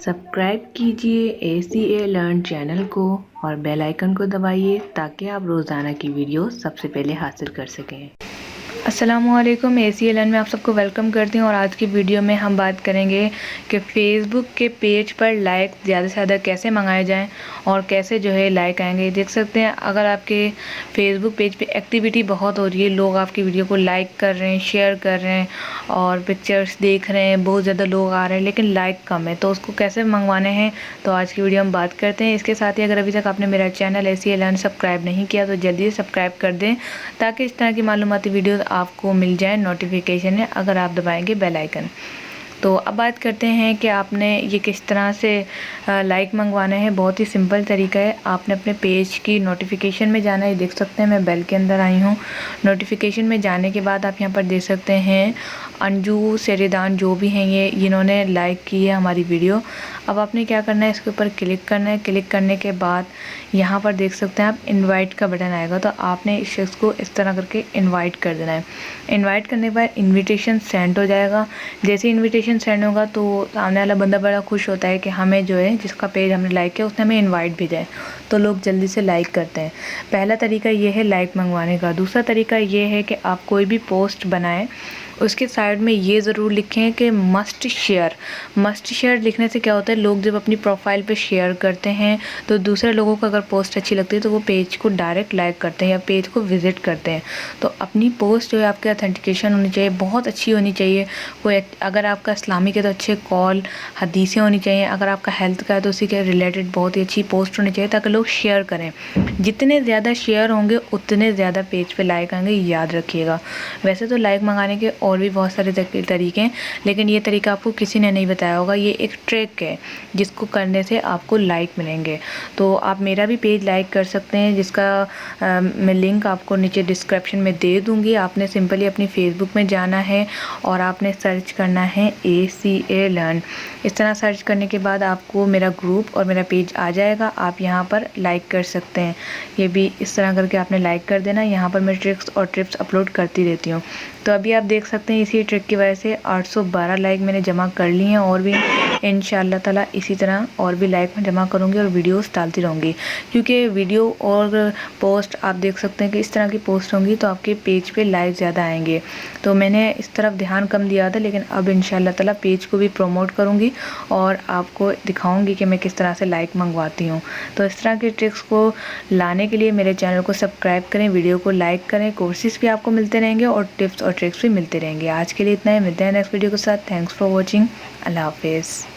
Subscribe कीजिए ACA learn channel को और बेल आइकन को दबाइए ताकि आप रोज़ाना की वीडियो सबसे पहले हासिल कर सकें। अस्सलामुअलैकुम, ACA लर्न में आप सबको वेलकम करती हूँ। और आज की वीडियो में हम बात करेंगे कि फ़ेसबुक के पेज पर लाइक ज़्यादा से ज़्यादा कैसे मंगाए जाएं और कैसे जो है लाइक आएंगे। देख सकते हैं अगर आपके फ़ेसबुक पेज पे एक्टिविटी बहुत हो रही है, लोग आपकी वीडियो को लाइक कर रहे हैं, शेयर कर रहे हैं और पिक्चर्स देख रहे हैं, बहुत ज़्यादा लोग आ रहे हैं लेकिन लाइक कम है, तो उसको कैसे मंगवाने हैं तो आज की वीडियो हम बात करते हैं। इसके साथ ही अगर अभी तक आपने मेरा चैनल ACA लर्न सब्सक्राइब नहीं किया तो जल्दी से सब्सक्राइब कर दें ताकि इस तरह की मालूमाती वीडियो आपको मिल जाए नोटिफिकेशन में अगर आप दबाएंगे बेल आइकन। तो अब बात करते हैं कि आपने ये किस तरह से लाइक मंगवाना है। बहुत ही सिंपल तरीका है। आपने अपने पेज की नोटिफिकेशन में जाना है। देख सकते हैं मैं बेल के अंदर आई हूँ। नोटिफिकेशन में जाने के बाद आप यहाँ पर देख सकते हैं अंजू सेरेदान जो भी हैं ये इन्होंने लाइक की है हमारी वीडियो। अब आपने क्या करना है, इसके ऊपर क्लिक करना है। क्लिक करने के बाद यहाँ पर देख सकते हैं आप इनवाइट का बटन आएगा, तो आपने इस शख्स को इस तरह करके इनवाइट कर देना है। इनवाइट करने के बाद इनविटेशन सेंड हो जाएगा। जैसे इनविटेशन सेंड होगा तो सामने वाला बंदा बड़ा खुश होता है कि हमें जो है जिसका पेज हमने लाइक किया उसने हमें इनवाइट भेजा है, तो लोग जल्दी से लाइक करते हैं। पहला तरीका ये है लाइक मंगवाने का। दूसरा तरीका ये है कि आप कोई भी पोस्ट बनाएं, उसके साइड में ये ज़रूर लिखें कि मस्ट शेयर। मस्ट शेयर लिखने से क्या होता है, लोग जब अपनी प्रोफाइल पे शेयर करते हैं तो दूसरे लोगों को अगर पोस्ट अच्छी लगती है तो वो पेज को डायरेक्ट लाइक करते हैं या पेज को विज़िट करते हैं। तो अपनी पोस्ट जो है आपकी ऑथेंटिकेशन होनी चाहिए, बहुत अच्छी होनी चाहिए। कोई अगर आपका इस्लामिक है तो अच्छे कॉल हदीसें होनी चाहिए, अगर आपका हेल्थ का है तो उसी के रिलेटेड बहुत ही अच्छी पोस्ट होनी चाहिए ताकि लोग शेयर करें। जितने ज़्यादा शेयर होंगे उतने ज़्यादा पेज पे लाइक आएंगे, याद रखिएगा। वैसे तो लाइक मंगाने के और भी बहुत सारे तरीके हैं लेकिन ये तरीका आपको किसी ने नहीं बताया होगा। ये एक ट्रिक है जिसको करने से आपको लाइक मिलेंगे। तो आप मेरा भी पेज लाइक कर सकते हैं जिसका मैं लिंक आपको नीचे डिस्क्रिप्शन में दे दूँगी। आपने सिंपली अपनी फेसबुक में जाना है और आपने सर्च करना है ACA लर्न। इस तरह सर्च करने के बाद आपको मेरा ग्रुप और मेरा पेज आ जाएगा। आप यहाँ पर लाइक कर सकते हैं। ये भी इस तरह करके आपने लाइक कर देना। यहाँ पर मैं ट्रिक्स और टिप्स अपलोड करती रहती हूँ। तो अभी आप देख सकते हैं इसी ट्रिक की वजह से 812 लाइक मैंने जमा कर ली हैं और भी इंशाअल्लाह ताला इसी तरह और भी लाइक मैं जमा करूँगी और वीडियोस डालती रहूँगी, क्योंकि वीडियो और पोस्ट आप देख सकते हैं कि इस तरह की पोस्ट होंगी तो आपके पेज पे लाइक ज़्यादा आएंगे। तो मैंने इस तरफ ध्यान कम दिया था लेकिन अब इंशाअल्लाह ताला पेज को भी प्रमोट करूँगी और आपको दिखाऊँगी कि मैं किस तरह से लाइक मंगवाती हूँ। तो इस तरह की ट्रिक्स को लाने के लिए मेरे चैनल को सब्सक्राइब करें, वीडियो को लाइक करें। कोर्सेज़ भी आपको मिलते रहेंगे और टिप्स और ट्रिक्स भी मिलते रहेंगे। आज के लिए इतना ही, मिलते हैं नेक्स्ट वीडियो के साथ। Thanks for watching. अल्लाह हाफिज़।